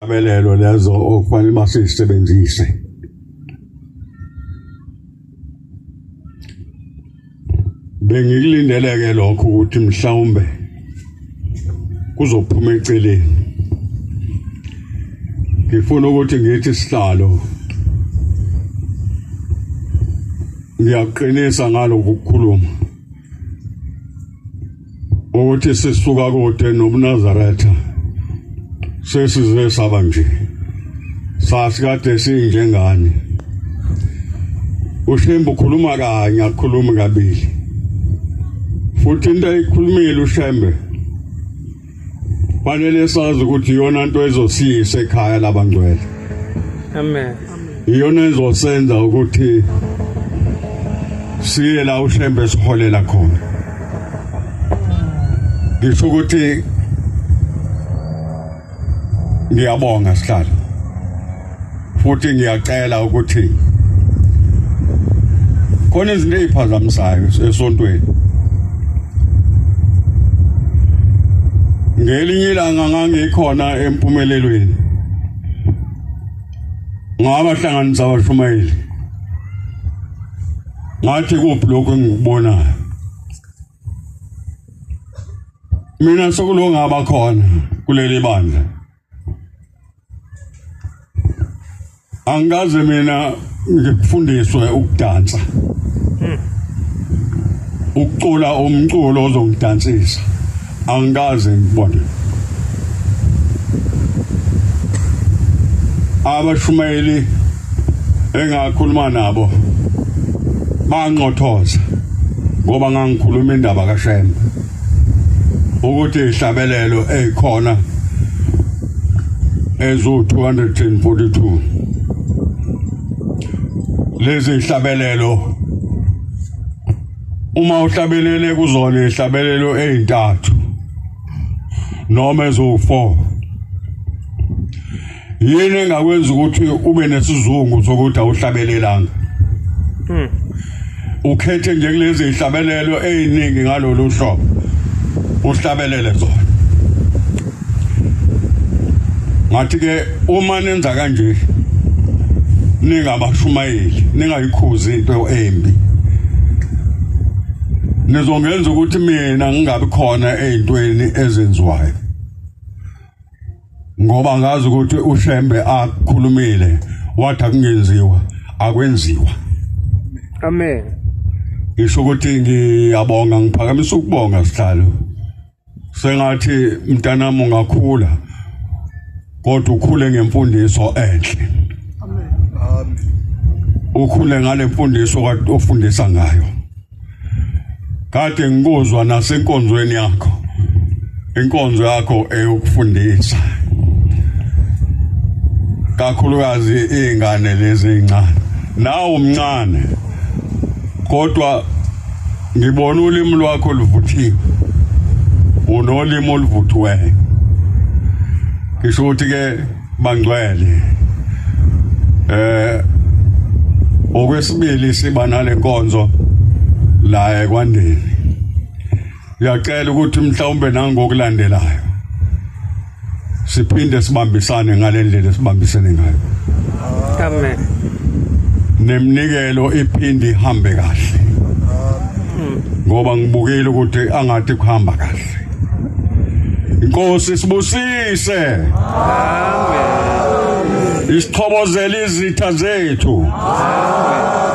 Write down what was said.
abelelo lezo okufanele basisebenzise. Bengikulindeleke lokho ukuthi mhlawumbe kuzophuma eceleni. Ngifuna ukuthi ngithi sihlalo ngiyaqinisa ngalokho ukukhuluma ukuthi sisuka kude nobuNazaretha sesize saba nje sasikade sinjengani. uShembe ukhuluma kanye akukhulumi kabili futhi into ayikhulumile uShembe fanele sazi ukuthi iyona into ezosiyisa ekhaya labangcwele. Amen. Iyona ezosenza ukuthi siye la uShembe siholela khona. Ngisho ukuthi ngiyabonga sihlalo futhi ngiyacela ukuthi khona izinto eziphazamisayo esontweni. Ngelinye ilanga ngangikhona empumelelweni ngabahlanganisa abashumayeli ngathi kuphi lokho engikubonayo mina sokulongaba khona kuleli bandla. Angaze mina ngifundiswe ukudansa ukucula umculo ozongidansisa angaze ngibone. Abashumayeli engakhuluma nabo banqothoza ngoba ngangikhuluma indaba kaShembe ukuthi ihlabelelo ezikhona ezo 242 lezi ihlabelelo uma uhlabelele kuzona ihlabelelo ezintathu noma ezo 4 yini engakwenza ukuthi ube nesizungu sokuthi awuhlabelelanga. Ukhethe nje kulezi ihlabelelo eziningi ngalolu hlobo uhlabelele zona. Ngathi ke uma nenza kanje ningabashumayeli ningayikhuzi into embi nizongenza ukuthi mina ngingabi khona ezintweni ezenziwayo ngoba ngazi ukuthi uShembe akukhulumile wathi akungenziwa akwenziwa. Amen. Isho ukuthi ngiyabonga ngiphakamisa ukubonga sihlalo sengathi mntanami ungakhula kodwa ukhule ngemfundiso enhle. Amen. Ukhule ngale mfundiso kade ofundisa ngayo. Kade ngikuzwa nasenkonzweni yakho. Inkonzo yakho eyokufundisa. Kakhulukazi izingane lezi ezincane. Nawe umncane. Kodwa ngibona ulimi lwakho luvuthiwe. Unolimi oluvuthiweyo. Ngisho ukuthi ke bangcwele okwesibili siba nale nkonzo la ekwandeni. Ngiyacela ukuthi mhlawumbe nangokulandelayo siphinde sibambisane ngale ndlela sibambisene ngayo. Amen. Nemnikelo iphinde ihambe kahle. Ngoba ngibukile ukuthi angathi kuhamba kahle. Inkosi sibusise. Amen. Isixhobozela izitha zethu. Amen.